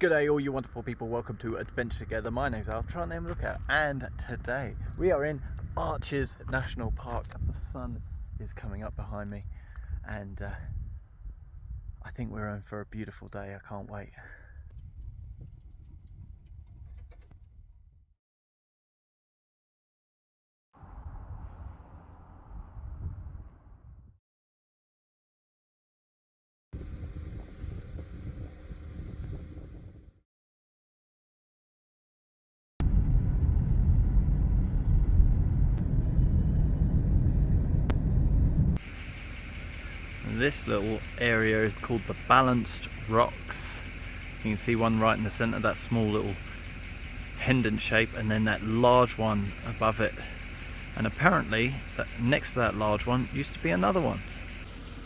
G'day all you wonderful people, welcome to Adventure Together. My name's Al, try and have a look at, and today we are in Arches National Park. The sun is coming up behind me and I think we're in for a beautiful day. I can't wait. This little area is called the Balanced Rocks. You can see one right in the centre, that small little pendant shape, and then that large one above it. And apparently next to that large one used to be another one.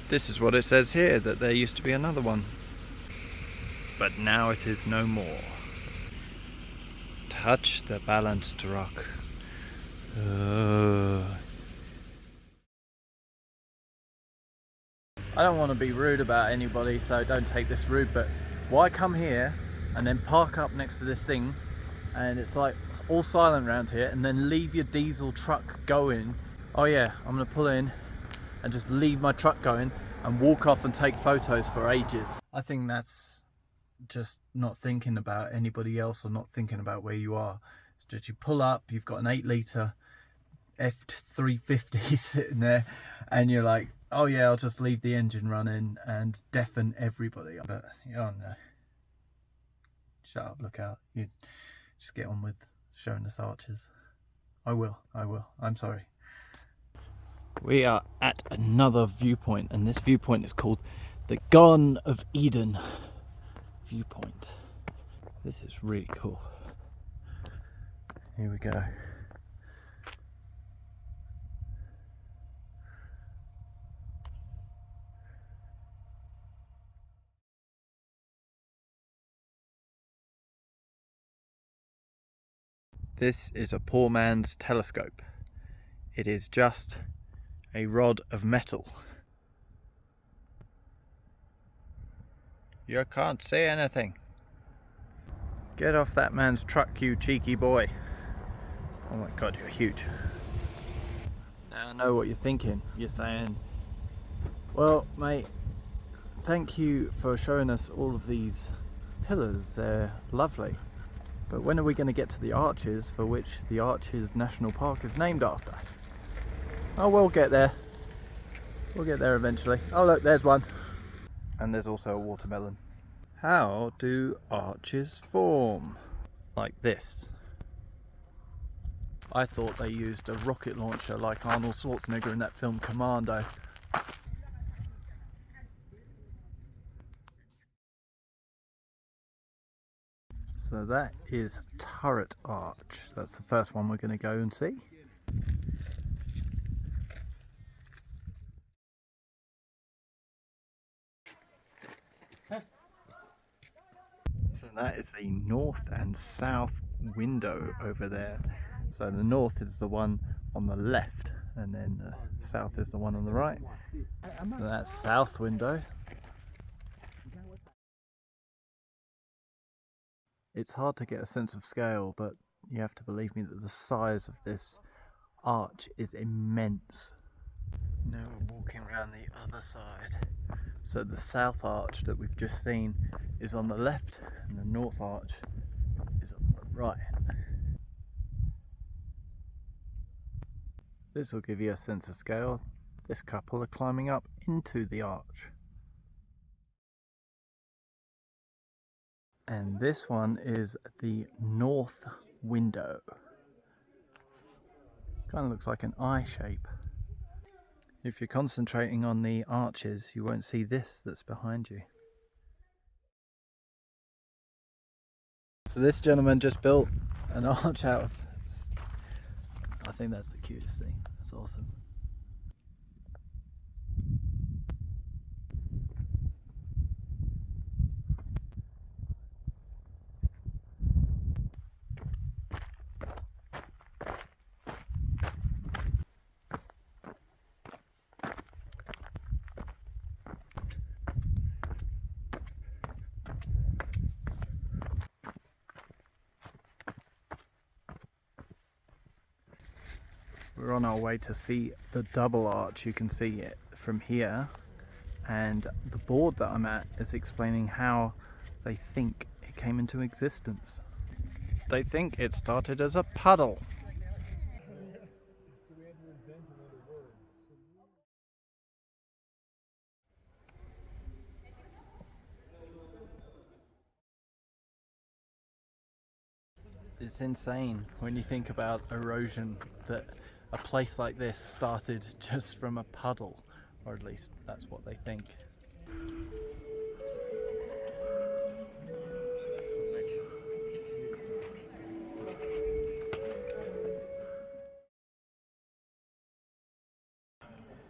This is what it says here, that there used to be another one. But now it is no more. Touch the balanced rock. I don't want to be rude about anybody, so don't take this rude, but why come here and then park up next to this thing and it's like it's all silent around here, and then leave your diesel truck going? Oh yeah, I'm gonna pull in and just leave my truck going and walk off and take photos for ages. I think that's just not thinking about anybody else or not thinking about where you are. It's just you pull up, you've got an 8-litre F350 sitting there and you're like, oh yeah, I'll just leave the engine running and deafen everybody. But you don't know. Shut up, look out. You just get on with showing us arches. I will. I'm sorry. We are at another viewpoint, and this viewpoint is called the Garden of Eden viewpoint. This is really cool. Here we go. This is a poor man's telescope. It is just a rod of metal. You can't see anything. Get off that man's truck, you cheeky boy. Oh my god, you're huge. Now I know what you're thinking. You're saying, well mate, thank you for showing us all of these pillars. They're lovely. But when are we going to get to the arches for which the Arches National Park is named after? Oh, we'll get there. We'll get there eventually. Oh look, there's one. And there's also a watermelon. How do arches form? Like this. I thought they used a rocket launcher like Arnold Schwarzenegger in that film Commando. So that is Turret Arch. That's the first one we're going to go and see. So that is the north and south window over there. So the north is the one on the left, and then the south is the one on the right. So that's south window. It's hard to get a sense of scale, but you have to believe me that the size of this arch is immense. Now we're walking around the other side. So the south arch that we've just seen is on the left, and the north arch is on the right. This will give you a sense of scale. This couple are climbing up into the arch. And this one is the north window. Kind of looks like an eye shape. If you're concentrating on the arches, you won't see this that's behind you. So this gentleman just built an arch out of... I think that's the cutest thing. That's awesome. We're on our way to see the double arch. You can see it from here, and the board that I'm at is explaining how they think it came into existence. They think it started as a puddle. It's insane when you think about erosion that a place like this started just from a puddle, or at least that's what they think.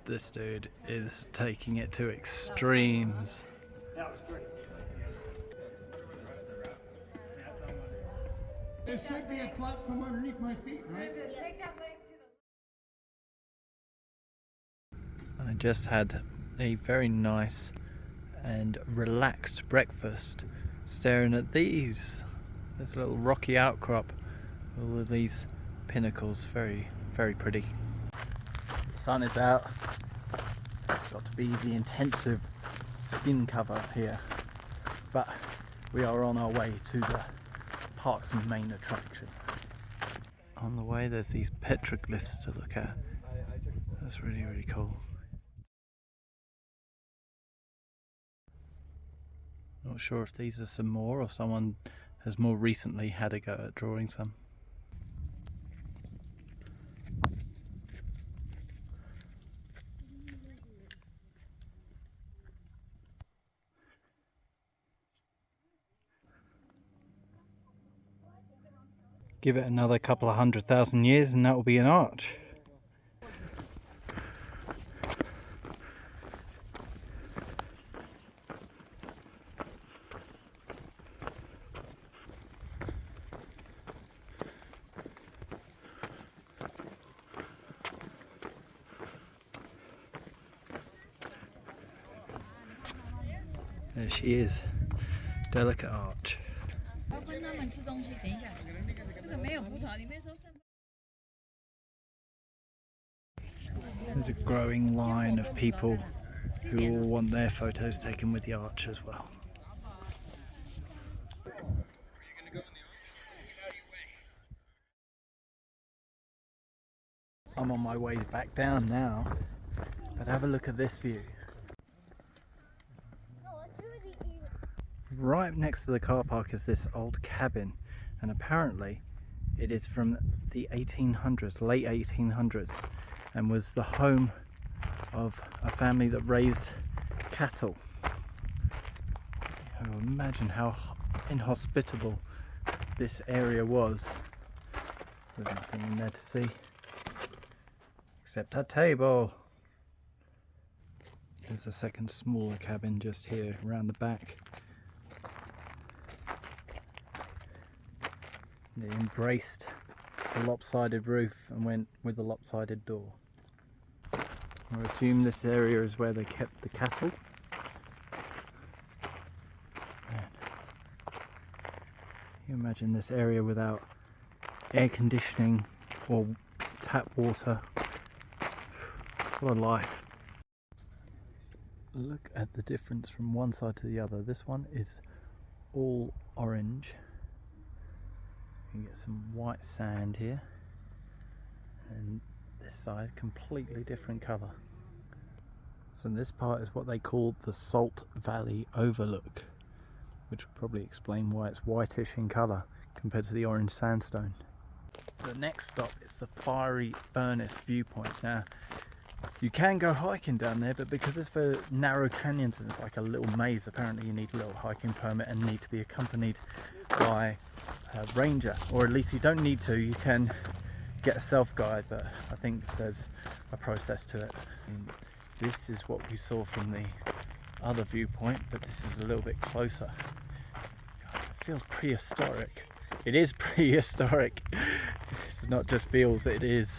This dude is taking it to extremes. That was great. There should be a platform underneath my feet, right? Take that leg to the... I just had a very nice and relaxed breakfast staring at this little rocky outcrop, all of these pinnacles, very, very pretty. The sun is out. It's got to be the intensive skin cover here, but we are on our way to the park's main attraction. On the way there's these petroglyphs to look at. That's really, really cool. Not sure if these are some more or someone has more recently had a go at drawing some. Give it another couple of 100,000 years and that will be an arch. There she is, delicate arch. There's a growing line of people who all want their photos taken with the arch as well. I'm on my way back down now, but have a look at this view. Right next to the car park is this old cabin, and apparently it is from the 1800s, late 1800s, and was the home of a family that raised cattle. Imagine how inhospitable this area was. There's nothing in there to see except a table. There's a second smaller cabin just here around the back. They embraced the lopsided roof and went with the lopsided door. I assume this area is where they kept the cattle. Man. You imagine this area without air conditioning or tap water. What a life. Look at the difference from one side to the other. This one is all orange. You can get some white sand here, and this side completely different colour. So this part is what they call the Salt Valley Overlook, which would probably explain why it's whitish in colour compared to the orange sandstone. The next stop is the Fiery Furnace viewpoint. Now you can go hiking down there, but because it's for narrow canyons and it's like a little maze, apparently you need a little hiking permit and need to be accompanied by a ranger, or at least you don't need to, you can get a self-guide, but I think there's a process to it. And this is what we saw from the other viewpoint, but this is a little bit closer. God, it feels prehistoric. It is prehistoric. It's not just feels, it is.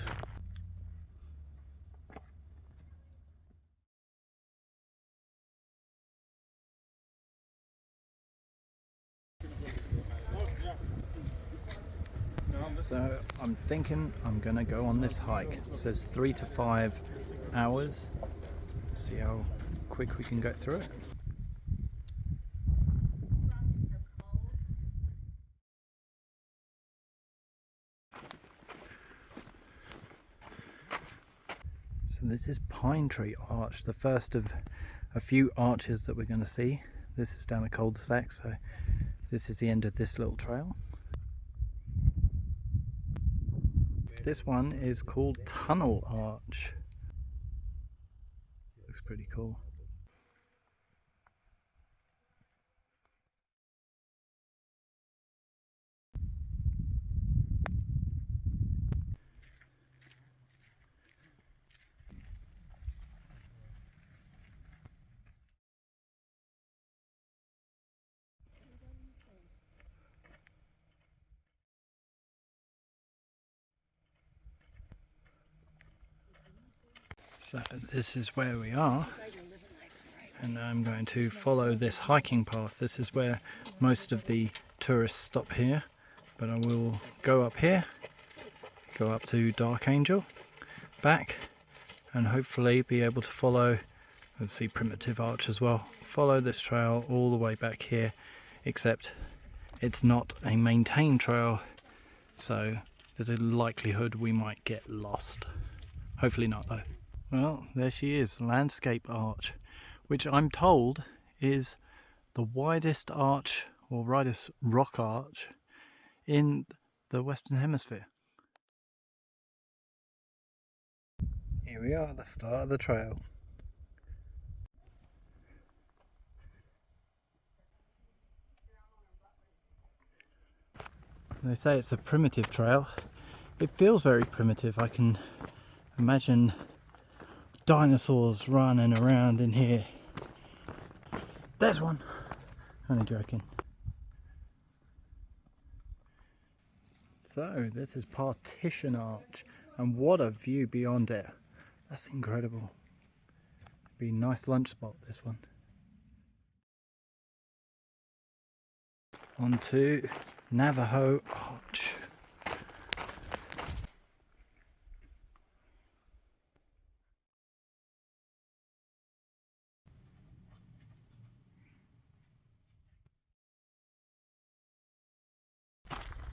So I'm thinking I'm gonna go on this hike. It says 3 to 5 hours. See how quick we can go through it. So this is Pine Tree Arch, the first of a few arches that we're going to see. This is down a cul-de-sac, so this is the end of this little trail. This one is called Tunnel Arch. Looks pretty cool. So this is where we are, and I'm going to follow this hiking path. This is where most of the tourists stop here, but I will go up here, go up to Dark Angel, back, and hopefully be able to follow, let's see Primitive Arch as well, follow this trail all the way back here, except it's not a maintained trail, so there's a likelihood we might get lost. Hopefully not though. Well, there she is, Landscape Arch, which I'm told is the widest arch, or widest rock arch, in the Western Hemisphere. Here we are at the start of the trail. They say it's a primitive trail. It feels very primitive. I can imagine dinosaurs running around in here. There's one. Only joking. So this is Partition Arch, and what a view beyond it. That's incredible. Be a nice lunch spot, this one. On to Navajo Arch.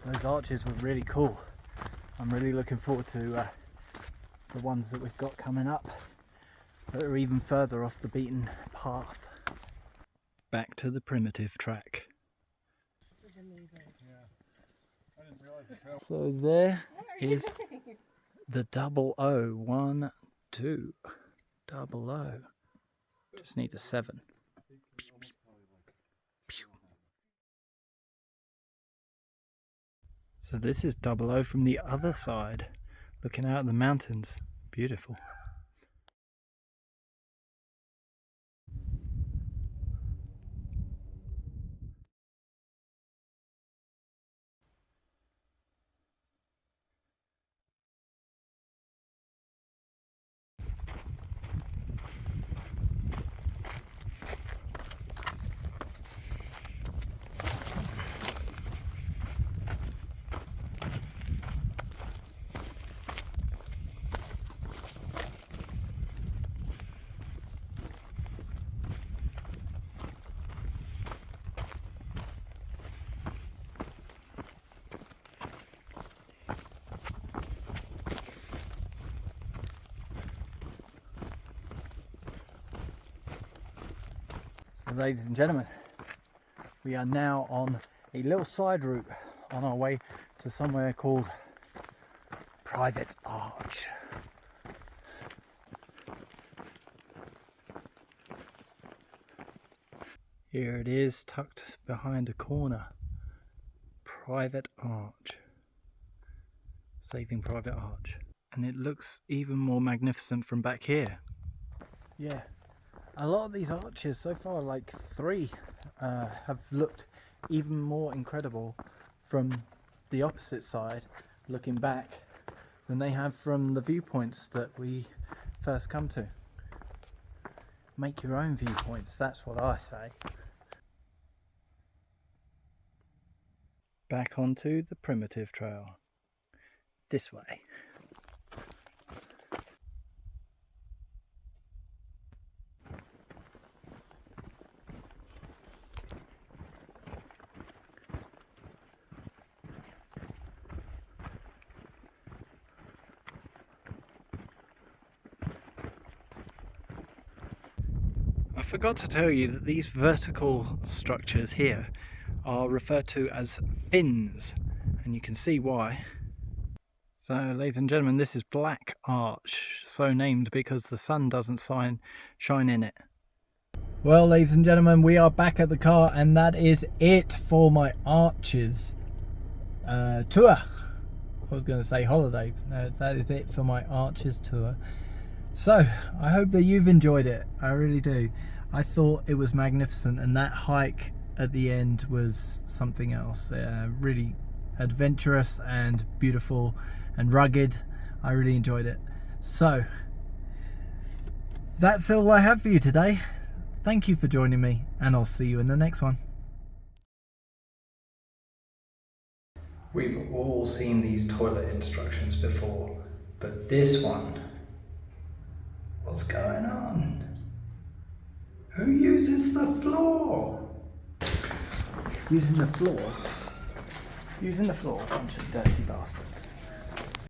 Those arches were really cool. I'm really looking forward to the ones that we've got coming up that are even further off the beaten path. Back to the primitive track. This is amazing. So there is the 00. 1, 2, 00. Just need a 7. So this is 00 from the other side, looking out at the mountains. Beautiful. So ladies and gentlemen, we are now on a little side route on our way to somewhere called Private Arch. Here it is, tucked behind a corner. Private Arch. Saving Private Arch. And it looks even more magnificent from back here. Yeah. A lot of these arches so far, like 3, have looked even more incredible from the opposite side, looking back, than they have from the viewpoints that we first come to. Make your own viewpoints, that's what I say. Back onto the primitive trail. this way. I forgot to tell you that these vertical structures here are referred to as fins, and you can see why. So, ladies and gentlemen, this is Black Arch, so named because the sun doesn't shine in it. Well, ladies and gentlemen, we are back at the car, and that is it for my Arches tour. I was going to say holiday. No, that is it for my Arches tour. So, I hope that you've enjoyed it. I really do. I thought it was magnificent, and that hike at the end was something else. Really adventurous and beautiful and rugged. I really enjoyed it. So, that's all I have for you today. Thank you for joining me, and I'll see you in the next one. We've all seen these toilet instructions before, but this one, what's going on? Who uses the floor? Using the floor? Using the floor, bunch of dirty bastards.